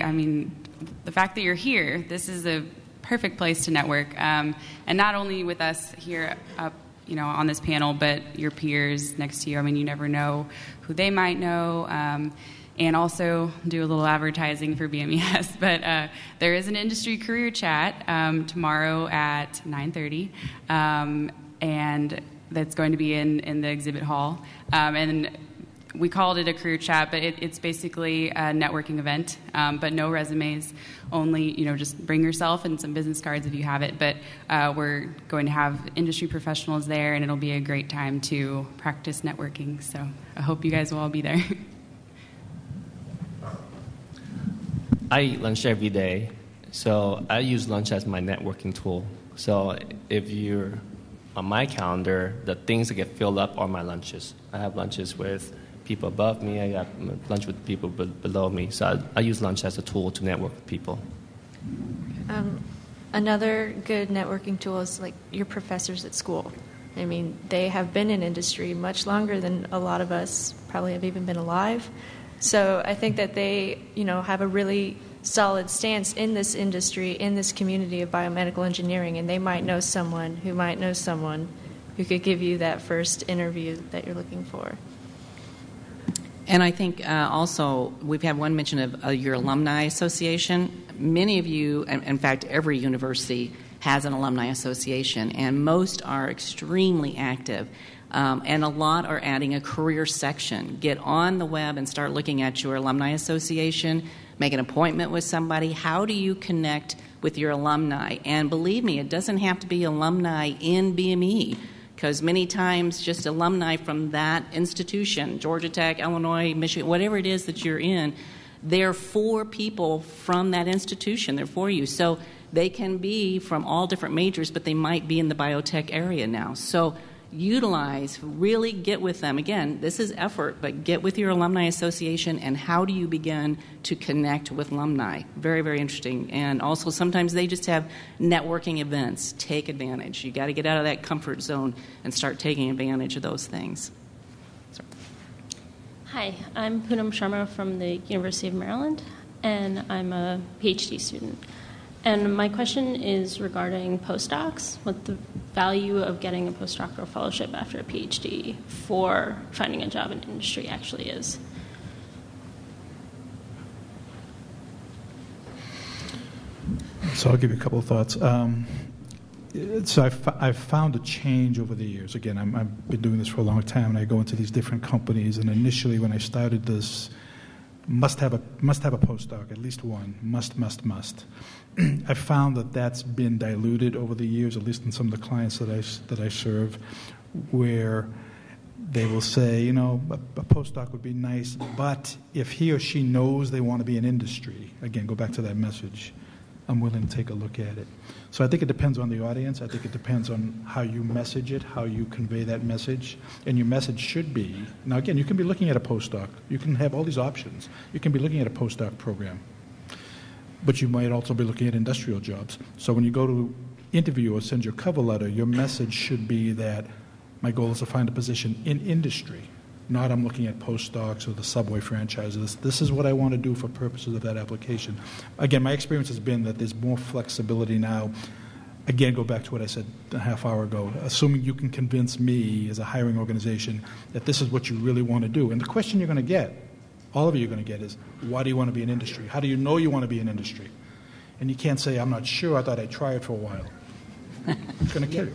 S3: the fact that you're here, this is a perfect place to network, and not only with us here up, on this panel, but your peers next to you. You never know who they might know, and also do a little advertising for BMES. But there is an industry career chat tomorrow at 9:30, and that's going to be in the exhibit hall, and we called it a career chat, but it's basically a networking event, but no resumes, only, just bring yourself and some business cards if you have it. But we're going to have industry professionals there, and it'll be a great time to practice networking. So I hope you guys will all be there.
S2: I eat lunch every day, so I use lunch as my networking tool. So if you're on my calendar, the things that get filled up are my lunches. I have lunches with people above me, I got lunch with people below me. So I use lunch as a tool to network with people.
S4: Another good networking tool is like your professors at school. I mean, they have been in industry much longer than a lot of us probably have even been alive. So I think that they, have a really solid stance in this industry, in this community of biomedical engineering, and they might know someone who might know someone who could give you that first interview that you're looking for.
S1: And I think also we've had one mention of your Alumni Association. Many of you, in fact, every university has an Alumni Association, and most are extremely active. And a lot are adding a career section. Get on the web and start looking at your Alumni Association. Make an appointment with somebody. How do you connect with your alumni? And believe me, it doesn't have to be alumni in BME, because many times just alumni from that institution, Georgia Tech, Illinois, Michigan, whatever it is that you're in, they're for people from that institution. They're for you. So they can be from all different majors, but they might be in the biotech area now. So utilize, really get with them. Again, this is effort, but get with your Alumni Association, and how do you begin to connect with alumni? Very, very interesting. And also sometimes they just have networking events. Take advantage. You got to get out of that comfort zone and start taking advantage of those things. Sorry.
S16: Hi, I'm Poonam Sharma from the University of Maryland, and I'm a PhD student. And my question is regarding postdocs, what the value of getting a postdoctoral fellowship after a PhD for finding a job in industry actually is.
S5: So I'll give you a couple of thoughts. So I've found a change over the years. Again, I've been doing this for a long time, and I go into these different companies. And initially, when I started this, must have a postdoc, at least one, must. I found that that's been diluted over the years, at least in some of the clients that I serve, where they will say, a postdoc would be nice, but if he or she knows they want to be in industry, again, go back to that message, I'm willing to take a look at it. So I think it depends on the audience. I think it depends on how you message it, how you convey that message. And your message should be, now again, you can be looking at a postdoc. You can have all these options. You can be looking at a postdoc program. But you might also be looking at industrial jobs. So when you go to interview or send your cover letter, your message should be that my goal is to find a position in industry, not I'm looking at postdocs or the Subway franchises. This is what I want to do for purposes of that application. Again, my experience has been that there's more flexibility now. Again, go back to what I said a half hour ago. Assuming you can convince me as a hiring organization that this is what you really want to do. And the question you're going to get, all of you are going to get, is why do you want to be in industry? How do you know you want to be in industry? And you can't say, I'm not sure, I thought I'd try it for a while. It's going to kill you.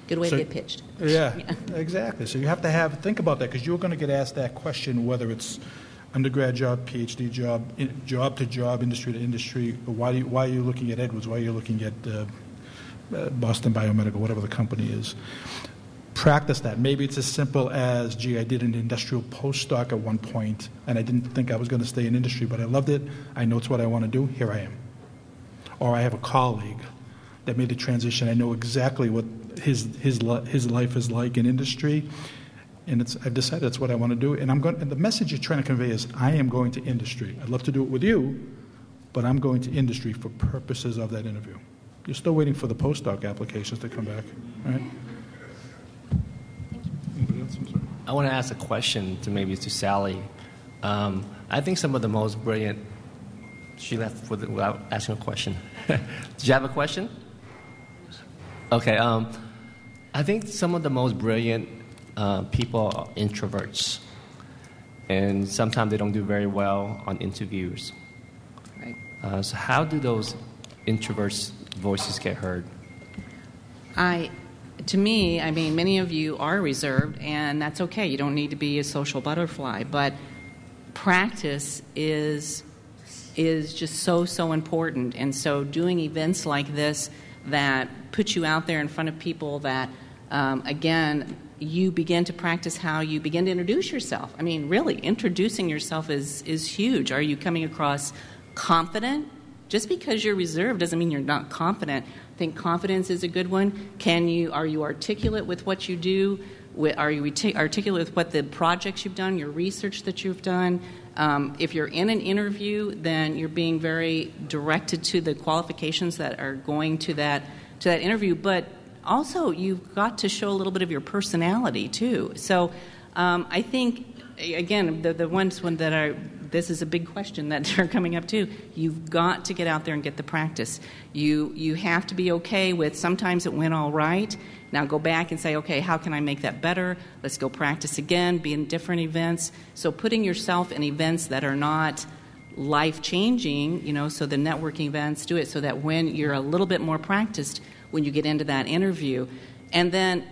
S1: Good way to get pitched.
S5: Yeah, exactly. So you have to think about that, because you're going to get asked that question, whether it's undergrad job, PhD job, job to job, industry to industry. Why are you looking at Edwards? Why are you looking at Boston Biomedical, whatever the company is? Practice that. Maybe it's as simple as, I did an industrial postdoc at one point, and I didn't think I was going to stay in industry, but I loved it. I know it's what I want to do. Here I am. Or I have a colleague that made the transition. I know exactly what his life is like in industry, and I've decided that's what I want to do. And and the message you're trying to convey is, I am going to industry. I'd love to do it with you, but I'm going to industry for purposes of that interview. You're still waiting for the postdoc applications to come back, right?
S2: I want to ask a question to Sally. I think some of the most brilliant. She left without asking a question. Did you have a question? Okay. I think some of the most brilliant people are introverts, and sometimes they don't do very well on interviews. Right. So how do those introverts' voices get heard?
S1: To me, many of you are reserved, and that's okay. You don't need to be a social butterfly, but practice is just so important. And so doing events like this that put you out there in front of people that, again, you begin to practice how you begin to introduce yourself. Really, introducing yourself is huge. Are you coming across confident? Just because you're reserved doesn't mean you're not confident. I think confidence is a good one. Are you articulate with what you do? Are you articulate with what the projects you've done, your research that you've done? If you're in an interview, then you're being very directed to the qualifications that are going to that interview, but also you've got to show a little bit of your personality too. So I think, again, the ones that are, this is a big question that are coming up too, you've got to get out there and get the practice. You have to be okay with sometimes it went all right. Now go back and say, okay, how can I make that better? Let's go practice again, be in different events. So putting yourself in events that are not life-changing, so the networking events, do it so that when you're a little bit more practiced, when you get into that interview, and then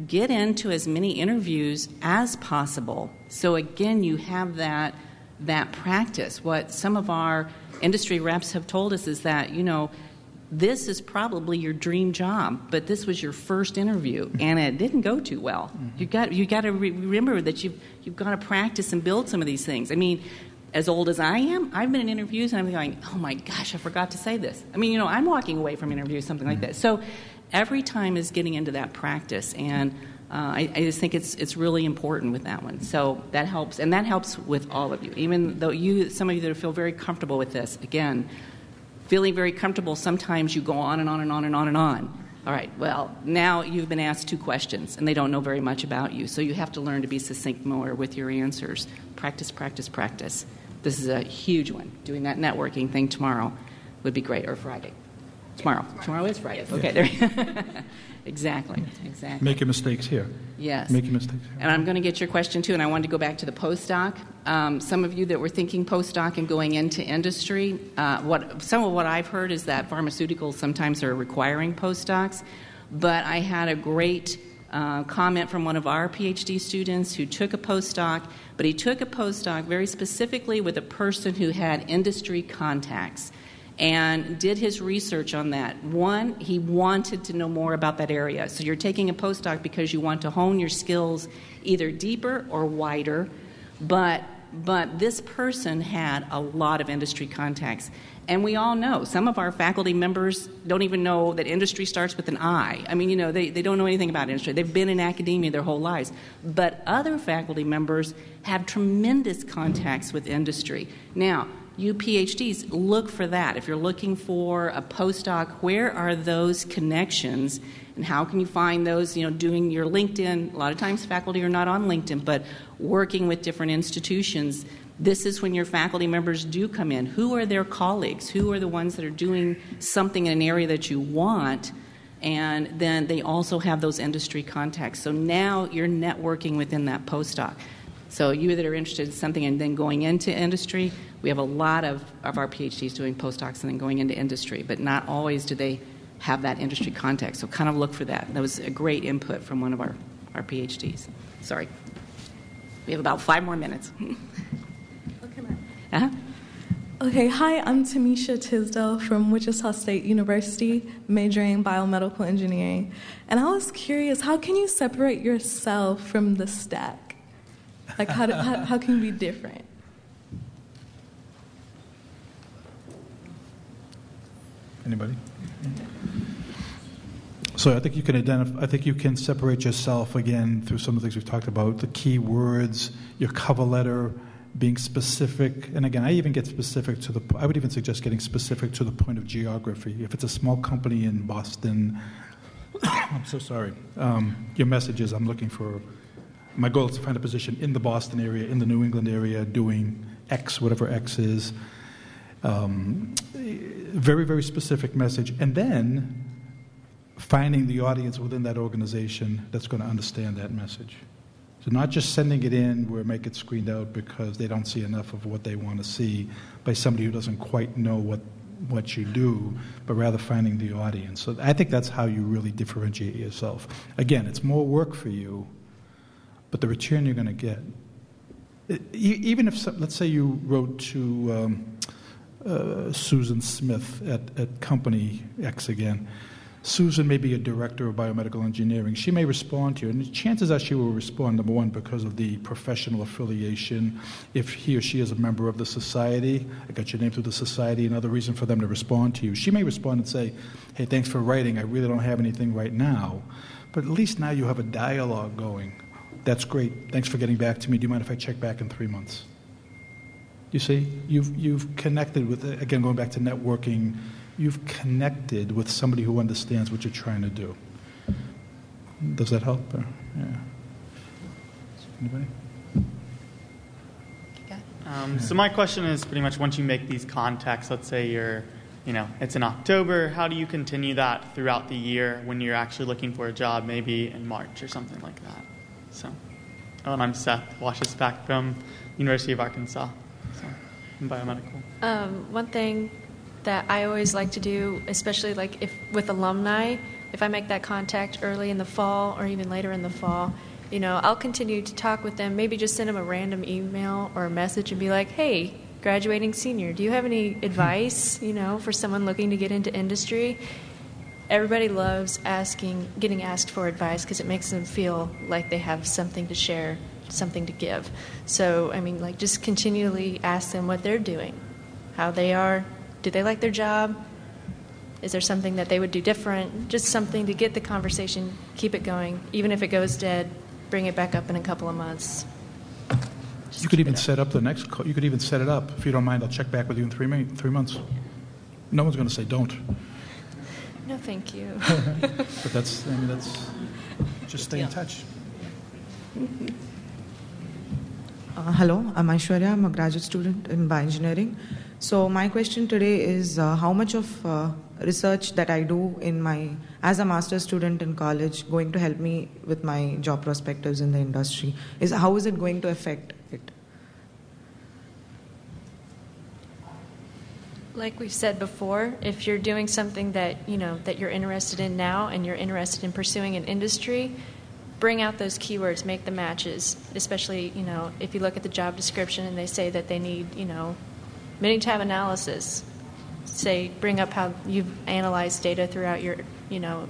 S1: get into as many interviews as possible. So again, you have that practice. What some of our industry reps have told us is that, this is probably your dream job, but this was your first interview, and it didn't go too well. Mm-hmm. You got to remember that you've got to practice and build some of these things. I mean, as old as I am, I've been in interviews, and I'm going, oh my gosh, I forgot to say this. I mean, I'm walking away from interviews, something like that. So every time is getting into that practice, and I just think it's really important with that one. So that helps, and that helps with all of you. Even though some of you that feel very comfortable with this, again, feeling very comfortable, sometimes you go on and on and on and on and on. All right, well, now you've been asked 2 questions, and they don't know very much about you, so you have to learn to be succinct more with your answers. Practice, practice, practice. This is a huge one. Doing that networking thing tomorrow would be great, or Friday. Tomorrow. Tomorrow is Friday. Okay, there. Exactly.
S5: Making mistakes here.
S1: Yes.
S5: Making mistakes here.
S1: And I'm going to get your question, too, and I wanted to go back to the postdoc. Some of you that were thinking postdoc and going into industry, some of what I've heard is that pharmaceuticals sometimes are requiring postdocs, but I had a great comment from one of our PhD students who took a postdoc, but he took a postdoc very specifically with a person who had industry contacts, and did his research on that. One, he wanted to know more about that area. So you're taking a postdoc because you want to hone your skills either deeper or wider, but this person had a lot of industry contacts. And we all know, some of our faculty members don't even know that industry starts with an I. I mean, they don't know anything about industry. They've been in academia their whole lives. But other faculty members have tremendous contacts with industry. Now, you PhDs, look for that. If you're looking for a postdoc, where are those connections, and how can you find those? Doing your LinkedIn. A lot of times faculty are not on LinkedIn, but working with different institutions. This is when your faculty members do come in. Who are their colleagues? Who are the ones that are doing something in an area that you want? And then they also have those industry contacts. So now you're networking within that postdoc. So you that are interested in something and then going into industry, we have a lot of our PhDs doing postdocs and then going into industry, but not always do they have that industry context. So kind of look for that. That was a great input from one of our PhDs. Sorry. We have about 5 more minutes.
S17: Okay, hi, I'm Tamisha Tisdale from Wichita State University, majoring in biomedical engineering. And I was curious, how can you separate yourself from the stack? Like, how can you be different?
S5: Anybody? So I think you can identify. I think you can separate yourself again through some of the things we've talked about: the key words, your cover letter, being specific. And again, I even get specific to I would even suggest getting specific to the point of geography. If it's a small company in Boston, I'm so sorry. Your message is, I'm looking for. My goal is to find a position in the Boston area, in the New England area, doing X, whatever X is. Very, very specific message. And then finding the audience within that organization that's going to understand that message. So not just sending it in where make it screened out because they don't see enough of what they want to see by somebody who doesn't quite know what you do, but rather finding the audience. So I think that's how you really differentiate yourself. Again, it's more work for you, but the return you're going to get, even if, let's say you wrote to Susan Smith at company X again. Susan may be a director of biomedical engineering. She may respond to you, and chances are she will respond, number one, because of the professional affiliation. If he or she is a member of the society, I got your name through the society, another reason for them to respond to you. She may respond and say, hey, thanks for writing. I really don't have anything right now. But at least now you have a dialogue going. That's great. Thanks for getting back to me. Do you mind if I check back in 3 months? You see, you've connected with, again, going back to networking, you've connected with somebody who understands what you're trying to do. Does that help? Or, yeah. Anybody?
S18: So my question is pretty much once you make these contacts, let's say it's in October, how do you continue that throughout the year when you're actually looking for a job, maybe in March or something like that? So, and I'm Seth, Washes back from University of Arkansas, so in biomedical.
S4: One thing that I always like to do, especially like if with alumni, if I make that contact early in the fall or even later in the fall, I'll continue to talk with them, maybe just send them a random email or a message and be like, hey, graduating senior, do you have any advice, for someone looking to get into industry? Everybody loves getting asked for advice because it makes them feel like they have something to share, something to give. So, just continually ask them what they're doing, how they are, do they like their job? Is there something that they would do different? Just something to get the conversation, keep it going. Even if it goes dead, bring it back up in a couple of months.
S5: You could even set up the next call. You could even set it up. If you don't mind, I'll check back with you in 3 months. No one's going to say don't.
S4: No, thank you.
S5: But that's just stay in touch.
S19: Hello, I'm Aishwarya. I'm a graduate student in bioengineering. So my question today is how much of research that I do as a master's student in college going to help me with my job perspectives in the industry? How is it going to affect it?
S4: Like we've said before, if you're doing something that that you're interested in now and you're interested in pursuing an industry, bring out those keywords, make the matches. Especially if you look at the job description and they say that they need mini-tab analysis. Bring up how you've analyzed data throughout your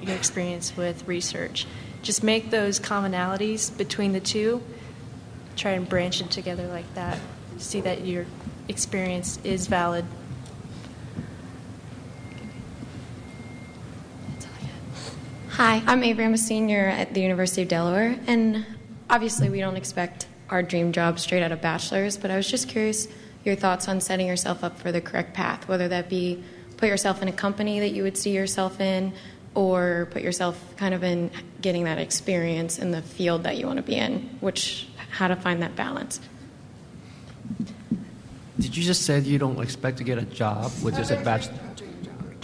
S4: experience with research. Just make those commonalities between the two. Try and branch it together like that. See that your experience is valid.
S20: Hi, I'm Avery. I'm a senior at the University of Delaware, and obviously we don't expect our dream job straight out of bachelor's, but I was just curious your thoughts on setting yourself up for the correct path, whether that be put yourself in a company that you would see yourself in, or put yourself kind of in getting that experience in the field that you want to be in, how to find that balance.
S2: Did you just say you don't expect to get a job with just a bachelor?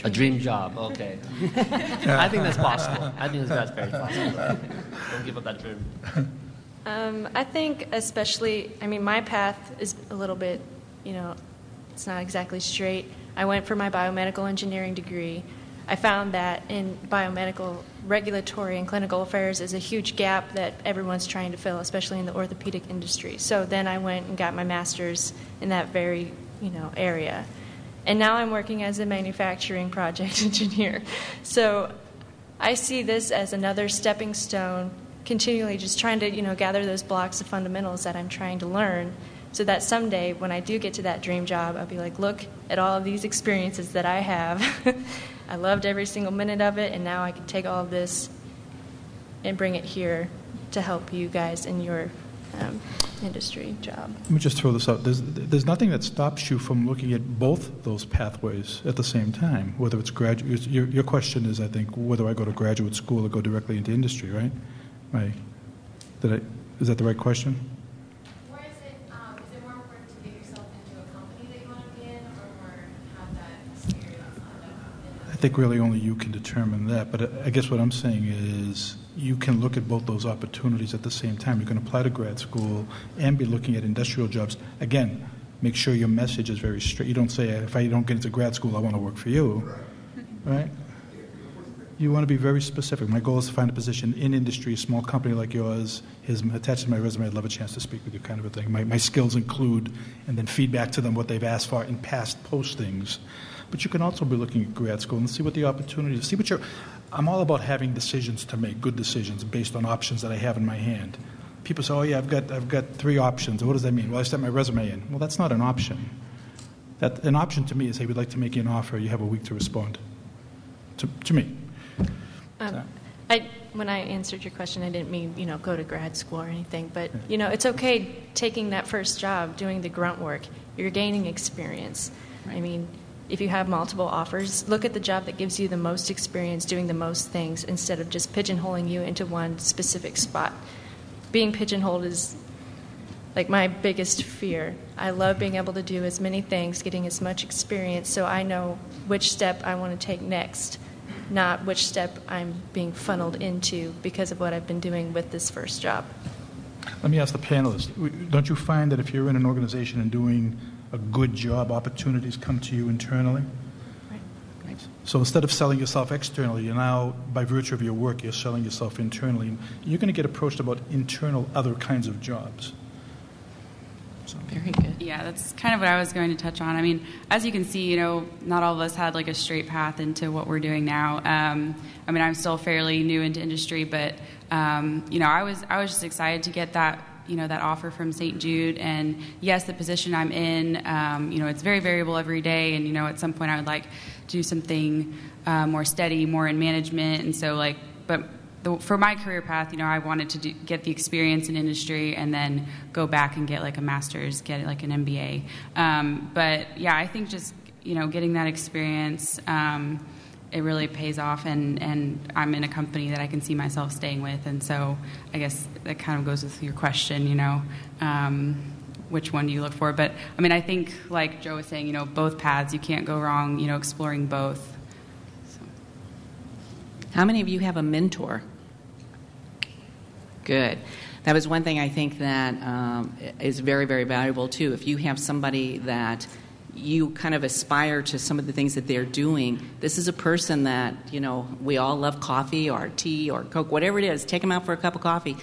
S2: A dream job, okay. I think that's possible. I think that's very possible. Don't give up that dream.
S4: I think especially, my path is a little bit, it's not exactly straight. I went for my biomedical engineering degree. I found that in biomedical regulatory and clinical affairs is a huge gap that everyone's trying to fill, especially in the orthopedic industry. So then I went and got my master's in that very, area. And now I'm working as a manufacturing project engineer. So I see this as another stepping stone, continually just trying to, gather those blocks of fundamentals that I'm trying to learn so that someday when I do get to that dream job, I'll be like, look at all of these experiences that I have. I loved every single minute of it, and now I can take all of this and bring it here to help you guys in your industry job.
S5: Let me just throw this out. There's nothing that stops you from looking at both those pathways at the same time, whether it's graduate. Your question is, I think, whether I go to graduate school or go directly into industry, right? Is that the right question?
S20: Or is it more important to get yourself into a company that you want to be in, or more have that experience on
S5: I think really only you can determine that. But I guess what I'm saying is you can look at both those opportunities at the same time. You can apply to grad school and be looking at industrial jobs. Again, make sure your message is very straight. You don't say, if I don't get into grad school, I want to work for you. Right? You want to be very specific. My goal is to find a position in industry, a small company like yours. Attached to my resume, I'd love a chance to speak with you, kind of a thing. My skills include, and then feedback to them what they've asked for in past postings. But you can also be looking at grad school and see what the opportunities, I'm all about having decisions to make, good decisions based on options that I have in my hand. People say, oh yeah, I've got 3 options. What does that mean? Well, I sent my resume in. Well, that's not an option. An option to me is, hey, we'd like to make you an offer. You have a week to respond. To me.
S4: When I answered your question, I didn't mean, go to grad school or anything. But, it's okay taking that first job, doing the grunt work. You're gaining experience. Right. I mean, if you have multiple offers, look at the job that gives you the most experience doing the most things instead of just pigeonholing you into one specific spot. Being pigeonholed is like my biggest fear. I love being able to do as many things, getting as much experience, so I know which step I want to take next, not which step I'm being funneled into because of what I've been doing with this first job.
S5: Let me ask the panelists, don't you find that if you're in an organization and doing a good job, opportunities come to you internally?
S4: Right.
S5: So instead of selling yourself externally, you're now, by virtue of your work, you're selling yourself internally. You're going to get approached about internal other kinds of jobs.
S1: Very good.
S3: Yeah, that's kind of what I was going to touch on. I mean, as you can see, not all of us had like a straight path into what we're doing now. I mean, I'm still fairly new into industry, but I was just excited to get that that offer from St. Jude. And yes, the position I'm in, it's very variable every day. And at some point I would like to do something more steady, more in management. And so for my career path, I wanted to get the experience in industry and then go back and get like a master's, get like an MBA. But yeah, I think just, getting that experience, it really pays off, and I'm in a company that I can see myself staying with. And so I guess that kind of goes with your question, which one do you look for? But I mean, I think like Joe was saying, both paths, you can't go wrong, exploring both. So.
S1: How many of you have a mentor? Good. That was one thing I think that is very, very valuable, too. If you have somebody that you kind of aspire to some of the things that they're doing, this is a person that, we all love coffee or tea or Coke, whatever it is, take them out for a cup of coffee.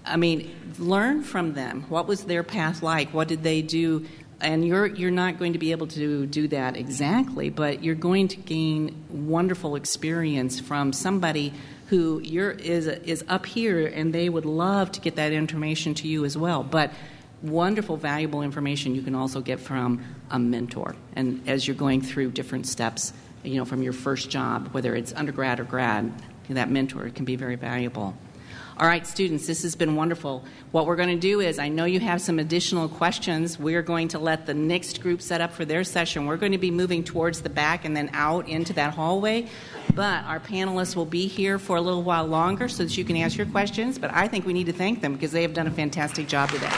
S1: I mean, learn from them. What was their path like? What did they do? And you're not going to be able to do that exactly, but you're going to gain wonderful experience from somebody who is up here, and they would love to get that information to you as well. But wonderful, valuable information you can also get from a mentor. And as you're going through different steps, from your first job, whether it's undergrad or grad, that mentor can be very valuable. All right, students, this has been wonderful. What we're going to do is, I know you have some additional questions. We're going to let the next group set up for their session. We're going to be moving towards the back and then out into that hallway. But our panelists will be here for a little while longer so that you can ask your questions. But I think we need to thank them because they have done a fantastic job today.